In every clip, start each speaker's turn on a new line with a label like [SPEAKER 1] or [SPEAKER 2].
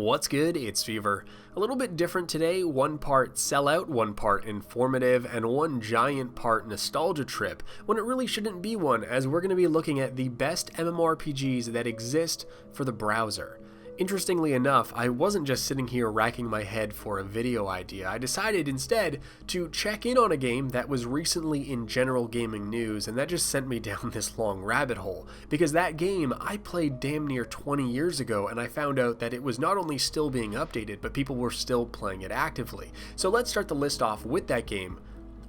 [SPEAKER 1] What's good? It's Fevir. A little bit different today, one part sellout, one part informative, and one giant part nostalgia trip, when it really shouldn't be one, as we're going to be looking at the best MMORPGs that exist for the browser. Interestingly enough, I wasn't just sitting here racking my head for a video idea. I decided instead to check in on a game that was recently in general gaming news, and that just sent me down this long rabbit hole. Because that game I played damn near 20 years ago, and I found out that it was not only still being updated, but people were still playing it actively. So let's start the list off with that game,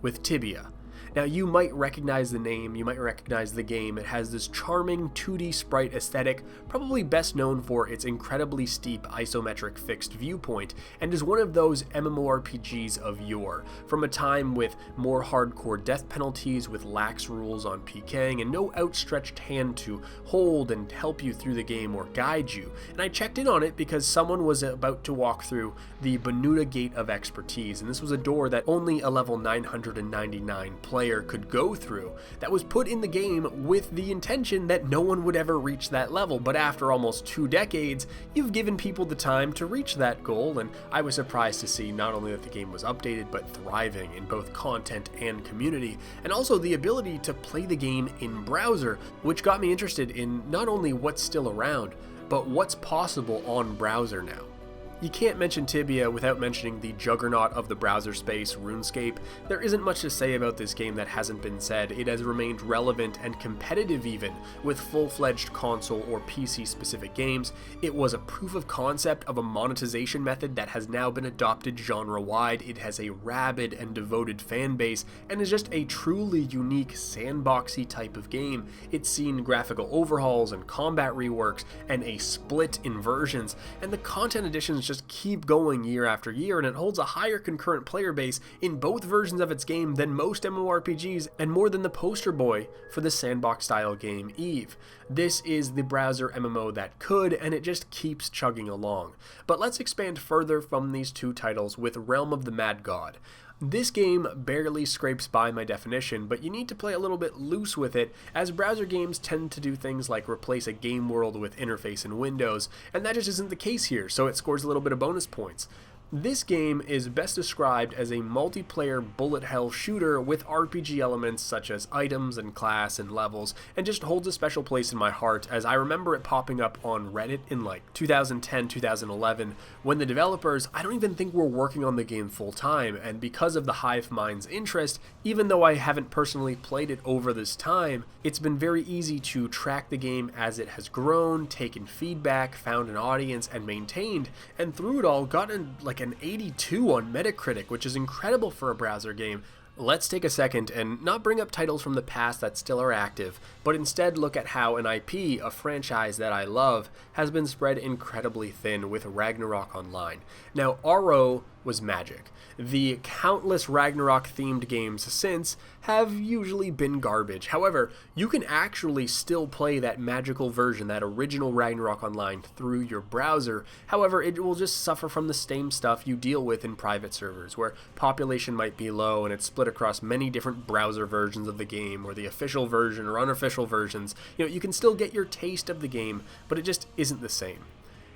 [SPEAKER 1] with Tibia. Now, you might recognize the name, you might recognize the game. It has this charming 2D sprite aesthetic, probably best known for its incredibly steep isometric fixed viewpoint, and is one of those MMORPGs of yore, from a time with more hardcore death penalties, with lax rules on PKing, and no outstretched hand to hold and help you through the game or guide you. And I checked in on it because someone was about to walk through the Bermuda Gate of Expertise, and this was a door that only a level 999 player could go through, that was put in the game with the intention that no one would ever reach that level. But after almost 2 decades, you've given people the time to reach that goal, and I was surprised to see not only that the game was updated, but thriving in both content and community, and also the ability to play the game in browser, which got me interested in not only what's still around, but what's possible on browser now. You can't mention Tibia without mentioning the juggernaut of the browser space, Runescape. There isn't much to say about this game that hasn't been said. It has remained relevant and competitive even with full-fledged console or PC-specific games. It was a proof of concept of a monetization method that has now been adopted genre-wide. It has a rabid and devoted fan base and is just a truly unique sandboxy type of game. It's seen graphical overhauls and combat reworks and a split in versions, and the content additions just keep going year after year, and it holds a higher concurrent player base in both versions of its game than most MMORPGs, and more than the poster boy for the sandbox style game Eve. This is the browser MMO that could, and it just keeps chugging along. But let's expand further from these two titles with Realm of the Mad God. This game barely scrapes by my definition, but you need to play a little bit loose with it, as browser games tend to do things like replace a game world with interface and windows, and that just isn't the case here, so it scores a little bit of bonus points. This game is best described as a multiplayer bullet hell shooter with RPG elements such as items and class and levels, and just holds a special place in my heart, as I remember it popping up on Reddit in like 2010, 2011, when the developers, I don't even think were working on the game full time, and because of the hive mind's interest, even though I haven't personally played it over this time, it's been very easy to track the game as it has grown, taken feedback, found an audience, and maintained, and through it all gotten like an 82 on Metacritic, which is incredible for a browser game. Let's take a second and not bring up titles from the past that still are active, but instead look at how an IP, a franchise that I love, has been spread incredibly thin with Ragnarok Online. Now, RO was magic. The countless Ragnarok-themed games since have usually been garbage. However, you can actually still play that magical version, that original Ragnarok Online, through your browser. However, it will just suffer from the same stuff you deal with in private servers, where population might be low and it's split across many different browser versions of the game, or the official version or unofficial versions. You can still get your taste of the game, but it just isn't the same.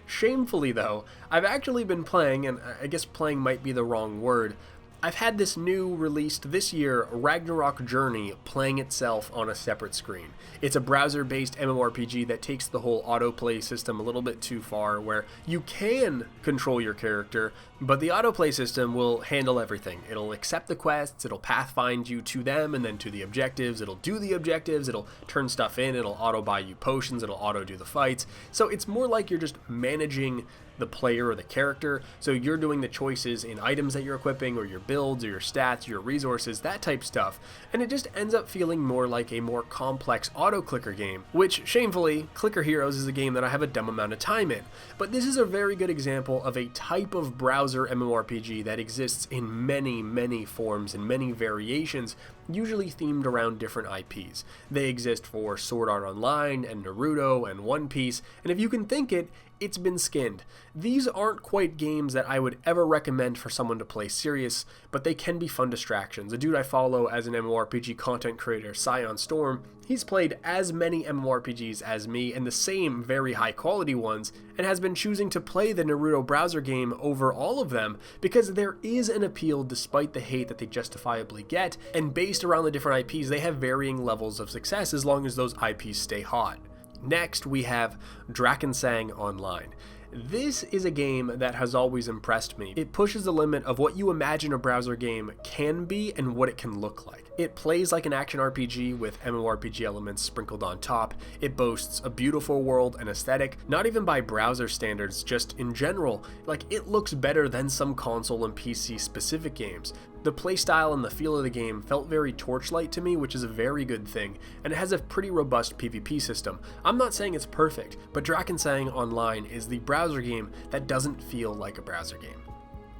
[SPEAKER 1] Shamefully though, I've actually been playing, and I guess playing might be the wrong word, I've had this new released this year Ragnarok Journey playing itself on a separate screen. It's a browser-based MMORPG that takes the whole autoplay system a little bit too far, where you can control your character, but the autoplay system will handle everything. It'll accept the quests, it'll pathfind you to them and then to the objectives, it'll do the objectives, it'll turn stuff in, it'll auto-buy you potions, it'll auto-do the fights. So it's more like you're just managing the player or the character, so you're doing the choices in items that you're equipping, or your builds, or your stats, your resources, that type stuff, and it just ends up feeling more like a more complex auto-clicker game, which, shamefully, Clicker Heroes is a game that I have a dumb amount of time in. But this is a very good example of a type of browser MMORPG that exists in many, many forms and many variations, usually themed around different IPs. They exist for Sword Art Online, and Naruto, and One Piece, and if you can think it, it's been skinned. These aren't quite games that I would ever recommend for someone to play serious, but they can be fun distractions. A dude I follow as an MMORPG content creator, Scion Storm, he's played as many MMORPGs as me, and the same very high quality ones, and has been choosing to play the Naruto browser game over all of them because there is an appeal despite the hate that they justifiably get, and based around the different IPs, they have varying levels of success as long as those IPs stay hot. Next, we have Drakensang Online. This is a game that has always impressed me. It pushes the limit of what you imagine a browser game can be and what it can look like. It plays like an action RPG with MMORPG elements sprinkled on top. It boasts a beautiful world and aesthetic, not even by browser standards, just in general. Like, it looks better than some console and PC specific games. The playstyle and the feel of the game felt very Torchlight to me, which is a very good thing, and it has a pretty robust PvP system. I'm not saying it's perfect, but Drakensang Online is the browser game that doesn't feel like a browser game.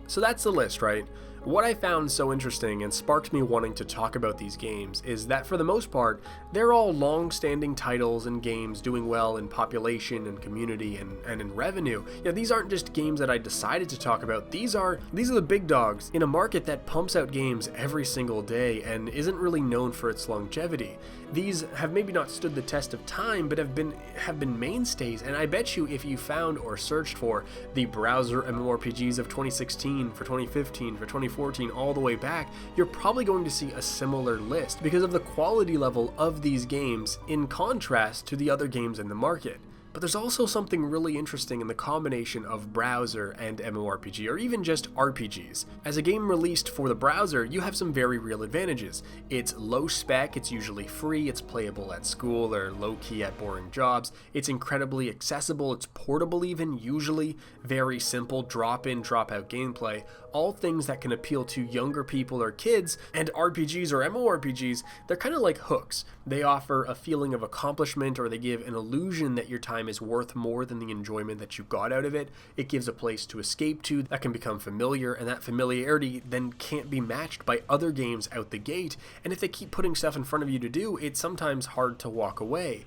[SPEAKER 1] So that's the list, right? What I found so interesting and sparked me wanting to talk about these games is that for the most part, they're all long-standing titles and games doing well in population and community and in revenue. These aren't just games that I decided to talk about. These are the big dogs in a market that pumps out games every single day and isn't really known for its longevity. These have maybe not stood the test of time, but have been mainstays, and I bet you if you found or searched for the browser MMORPGs of 2016, for 2015, for 2014, all the way back, you're probably going to see a similar list because of the quality level of these games in contrast to the other games in the market. But there's also something really interesting in the combination of browser and MMORPG, or even just RPGs. As a game released for the browser, you have some very real advantages. It's low spec, it's usually free, it's playable at school or low-key at boring jobs, it's incredibly accessible, it's portable even, usually, very simple drop-in, drop-out gameplay, all things that can appeal to younger people or kids, and RPGs or MMORPGs, they're kind of like hooks. They offer a feeling of accomplishment, or they give an illusion that your time is worth more than the enjoyment that you got out of it. It gives a place to escape to that can become familiar, and that familiarity then can't be matched by other games out the gate, and if they keep putting stuff in front of you to do, it's sometimes hard to walk away.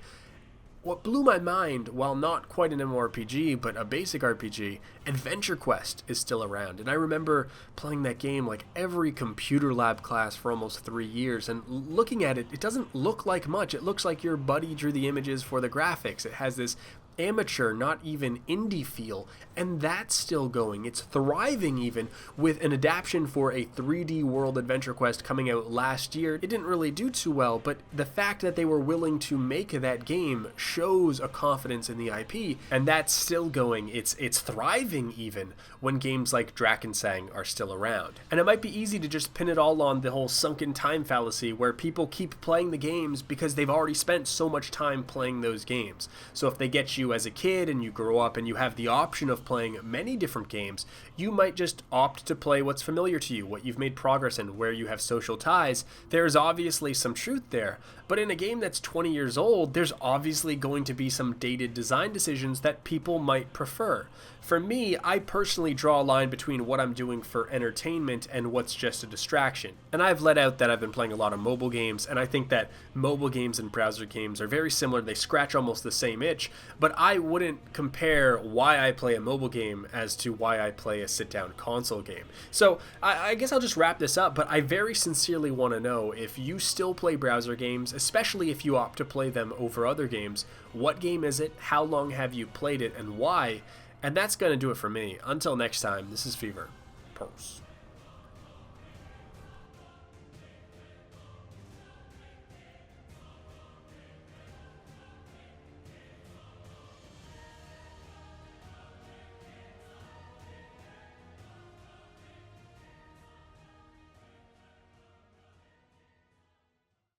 [SPEAKER 1] What blew my mind, while not quite an MMORPG, but a basic RPG, AdventureQuest is still around. And I remember playing that game like every computer lab class for almost 3 years, and looking at it, it doesn't look like much. It looks like your buddy drew the images for the graphics. It has this amateur, not even indie feel, and that's still going. It's thriving even with an adaptation for a 3D world AdventureQuest coming out last year. It didn't really do too well, but the fact that they were willing to make that game shows a confidence in the IP, and that's still going. It's thriving even when games like Drakensang are still around. And it might be easy to just pin it all on the whole sunken time fallacy where people keep playing the games because they've already spent so much time playing those games. So if they get you as a kid and you grow up and you have the option of playing many different games, you might just opt to play what's familiar to you, what you've made progress in, where you have social ties. There's obviously some truth there, but in a game that's 20 years old, there's obviously going to be some dated design decisions that people might prefer. For me, I personally draw a line between what I'm doing for entertainment and what's just a distraction. And I've let out that I've been playing a lot of mobile games, and I think that mobile games and browser games are very similar. They scratch almost the same itch, but I wouldn't compare why I play a mobile game as to why I play a sit-down console game. So I guess I'll just wrap this up, but I very sincerely want to know if you still play browser games, especially if you opt to play them over other games. What game is it? How long have you played it, and why? And that's going to do it for me. Until next time, this is Fevir. Peace.